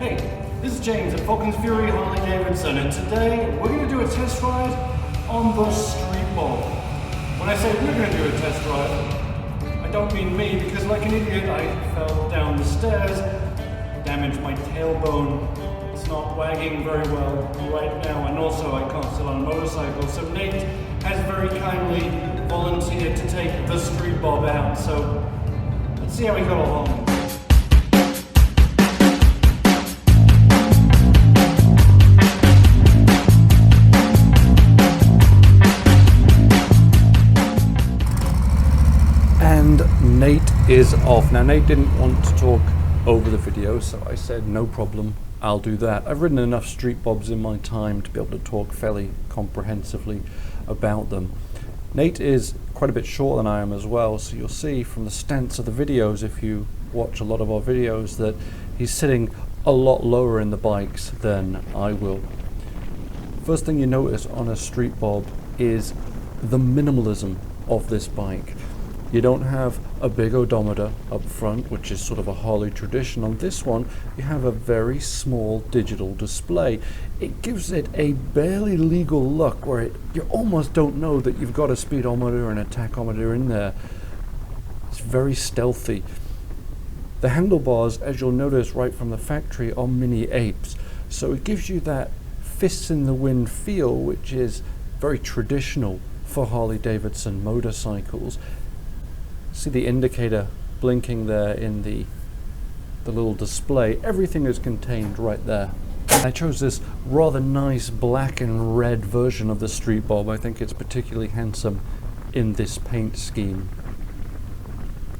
Hey, this is James at Falcons Fury Harley Davidson, and today we're going to do a test ride on the Street Bob. When I say we're going to do a test ride, I don't mean me, because like an idiot I fell down the stairs, damaged my tailbone. It's not wagging very well right now, and also I can't sit on a motorcycle, so Nate has very kindly volunteered to take the Street Bob out, so let's see how we got along. And Nate is off. Now Nate didn't want to talk over the video, so I said no problem, I'll do that. I've ridden enough Street Bobs in my time to be able to talk fairly comprehensively about them. Nate is quite a bit shorter than I am as well, so you'll see from the stance of the videos, if you watch a lot of our videos, that he's sitting a lot lower in the bikes than I will. First thing you notice on a Street Bob is the minimalism of this bike. You don't have a big odometer up front, which is sort of a Harley tradition. On this one, you have a very small digital display. It gives it a barely legal look where you almost don't know that you've got a speedometer and a tachometer in there. It's very stealthy. The handlebars, as you'll notice right from the factory, are mini apes. So it gives you that fists in the wind feel, which is very traditional for Harley Davidson motorcycles. See the indicator blinking there in the little display. Everything is contained right there. I chose this rather nice black and red version of the Street Bob. I think it's particularly handsome in this paint scheme.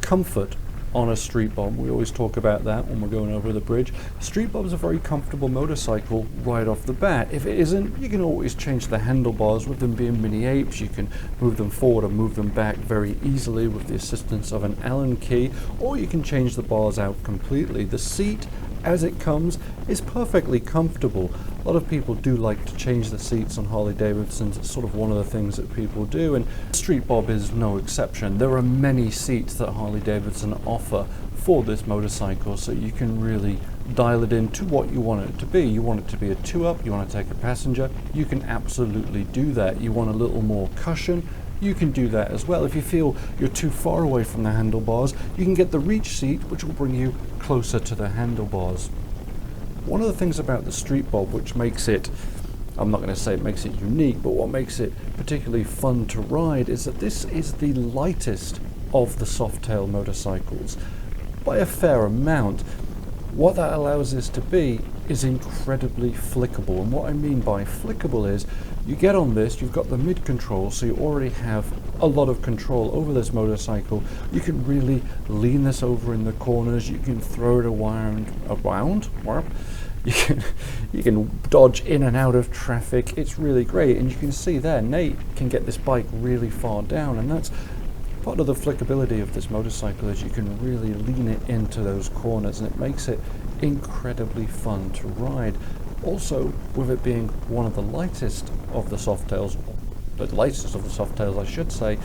Comfort on a Street Bob, we always talk about that when we're going over the bridge. Street Bob is a very comfortable motorcycle right off the bat. If it isn't, you can always change the handlebars. With them being mini apes, you can move them forward and move them back very easily with the assistance of an Allen key, or you can change the bars out completely. The seat, as it comes, is perfectly comfortable. A lot of people do like to change the seats on Harley Davidsons. It's sort of one of the things that people do, and Street Bob is no exception. There are many seats that Harley Davidson offer for this motorcycle, so you can really dial it in to what you want it to be. You want it to be a two-up, you want to take a passenger, you can absolutely do that. You want a little more cushion, you can do that as well. If you feel you're too far away from the handlebars, you can get the reach seat, which will bring you closer to the handlebars. One of the things about the Street Bob which makes it, I'm not going to say it makes it unique, but what makes it particularly fun to ride is that this is the lightest of the Softail motorcycles by a fair amount. What that allows this to be is incredibly flickable, and what I mean by flickable is you get on this, you've got the mid control, so you already have a lot of control over this motorcycle. You can really lean this over in the corners, you can throw it around, you can dodge in and out of traffic. It's really great, and you can see there Nate can get this bike really far down, and that's part of the flickability of this motorcycle, is you can really lean it into those corners, and it makes it incredibly fun to ride. Also, with it being one of the lightest of the Softails, the lightest of the Softails I should say,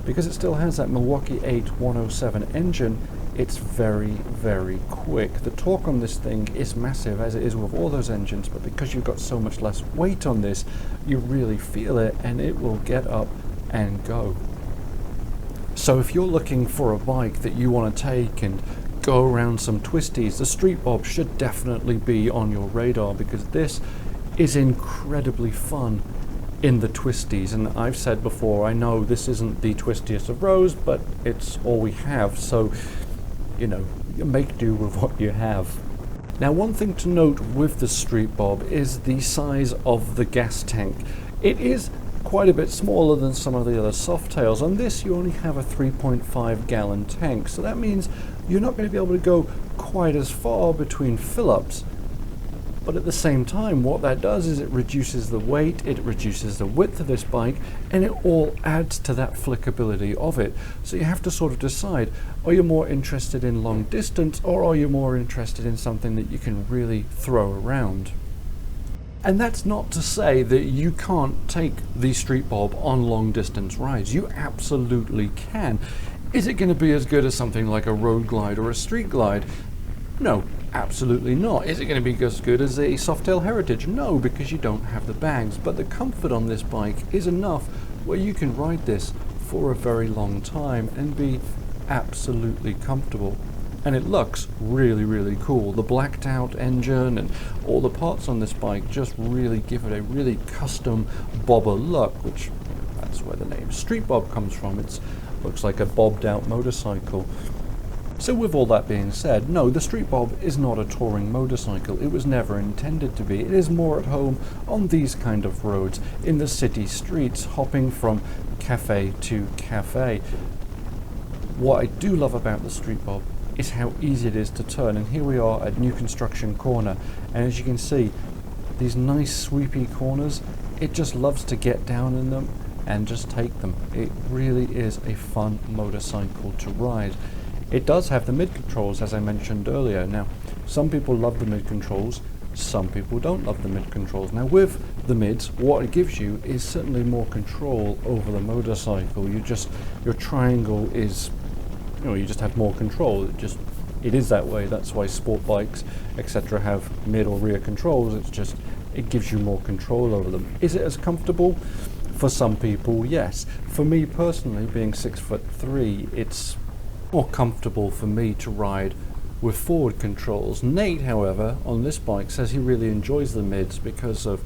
because it still has that Milwaukee 8 107 engine, it's very, very quick. The torque on this thing is massive, as it is with all those engines, but because you've got so much less weight on this, you really feel it, and it will get up and go. So if you're looking for a bike that you want to take and go around some twisties, the Street Bob should definitely be on your radar, because this is incredibly fun in the twisties. And I've said before, I know this isn't the twistiest of rows, but it's all we have, so you know, make do with what you have. Now, one thing to note with the Street Bob is the size of the gas tank. It is quite a bit smaller than some of the other Softails. On this you only have a 3.5 gallon tank, so that means you're not going to be able to go quite as far between fill-ups. But at the same time, what that does is it reduces the weight, it reduces the width of this bike, and it all adds to that flickability of it. So you have to sort of decide, are you more interested in long distance, or are you more interested in something that you can really throw around? And that's not to say that you can't take the Street Bob on long distance rides. You absolutely can. Is it going to be as good as something like a road glide or a street glide? No, Absolutely not. Is it going to be as good as a Softail Heritage? No, because you don't have the bags. But the comfort on this bike is enough where you can ride this for a very long time and be absolutely comfortable. And it looks really, really cool. The blacked out engine and all the parts on this bike just really give it a really custom bobber look, which that's where the name Street Bob comes from. It looks like a bobbed out motorcycle. So with all that being said, no, the Street Bob is not a touring motorcycle. It was never intended to be. It is more at home on these kind of roads, in the city streets, hopping from cafe to cafe. What I do love about the Street Bob is how easy it is to turn, and here we are at New Construction Corner, and as you can see, these nice sweepy corners, it just loves to get down in them and just take them. It really is a fun motorcycle to ride. It does have the mid controls, as I mentioned earlier. Now, some people love the mid controls, some people don't love the mid controls. Now with the mids, what it gives you is certainly more control over the motorcycle. Your triangle is, you just have more control. It is that way. That's why sport bikes, etc. have mid or rear controls. It gives you more control over them. Is it as comfortable? For some people, yes. For me personally, being 6'3", it's more comfortable for me to ride with forward controls. Nate, however, on this bike says he really enjoys the mids because of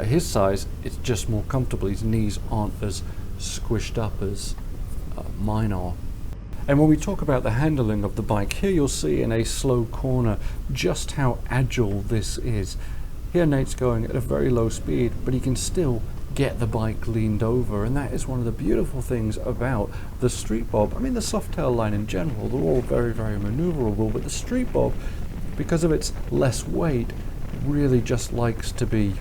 his size. It's just more comfortable. His knees aren't as squished up as mine are. And when we talk about the handling of the bike, here you'll see in a slow corner just how agile this is. Here Nate's going at a very low speed, but he can still get the bike leaned over, and that is one of the beautiful things about the Street Bob. I mean, the Softail line in general, they're all very, very maneuverable, but the Street Bob, because of its less weight, really just likes to be,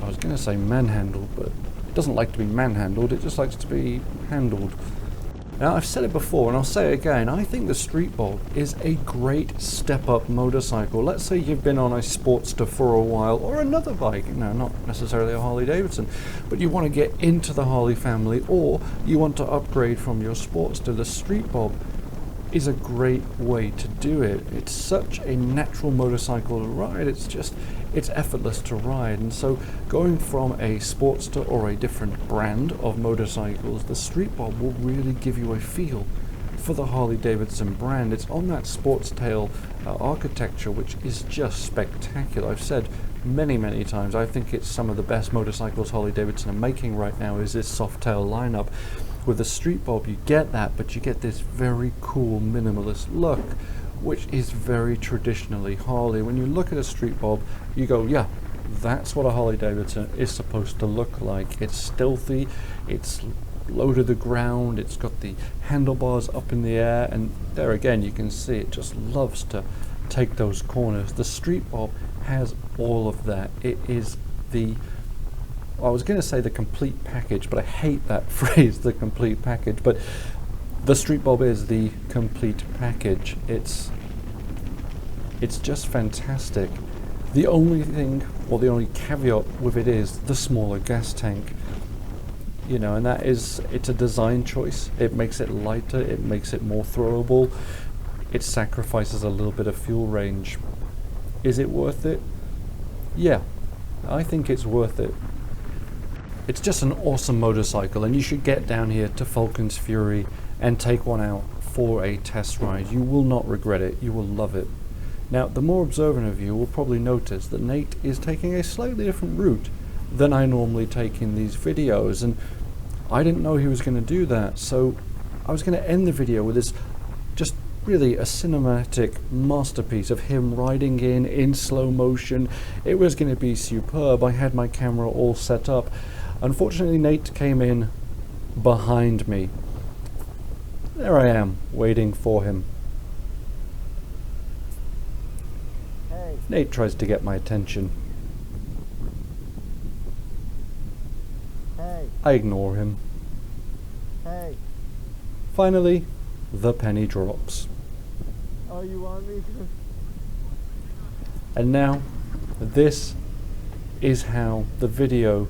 I was going to say manhandled, but it doesn't like to be manhandled, it just likes to be handled. Now, I've said it before, and I'll say it again, I think the Street Bob is a great step-up motorcycle. Let's say you've been on a Sportster for a while, or another bike, not necessarily a Harley Davidson, but you want to get into the Harley family, or you want to upgrade from your Sportster. The Street Bob is a great way to do it. It's such a natural motorcycle to ride, it's effortless to ride. And so going from a Sportster or a different brand of motorcycles, the Street Bob will really give you a feel for the Harley Davidson brand. It's on that Sportstail architecture, which is just spectacular. I've said many times, I think it's some of the best motorcycles Harley Davidson are making right now is this Softail lineup. With the Street Bob you get that, but you get this very cool minimalist look, which is very traditionally Harley. When you look at a Street Bob, you go, yeah, that's what a Harley Davidson is supposed to look like. It's stealthy, it's low to the ground, it's got the handlebars up in the air, and there again you can see it just loves to take those corners. The Street Bob has all of that. It is I was going to say the complete package, but I hate that phrase, the complete package. But the Street Bob is the complete package. It's just fantastic. The only thing, or the only caveat with it is the smaller gas tank. And that is, it's a design choice. It makes it lighter, it makes it more throwable. It sacrifices a little bit of fuel range. Is it worth it? Yeah, I think it's worth it. It's just an awesome motorcycle, and you should get down here to Falcon's Fury and take one out for a test ride. You will not regret it. You will love it. Now, the more observant of you will probably notice that Nate is taking a slightly different route than I normally take in these videos, and I didn't know he was going to do that, so I was going to end the video with this just really a cinematic masterpiece of him riding in slow motion. It was going to be superb. I had my camera all set up. Unfortunately, Nate came in behind me. There I am, waiting for him. Hey. Nate tries to get my attention. Hey. I ignore him. Hey. Finally, the penny drops. Oh, you want me to? And now, this is how the video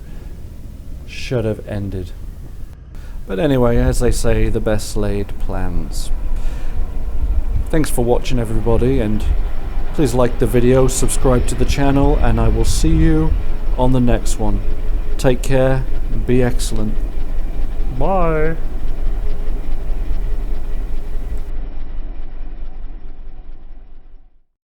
should have ended. But anyway, as they say, the best laid plans. Thanks for watching, everybody, and Please like the video, subscribe to the channel, and I will see you on the next one. Take care and be excellent. Bye.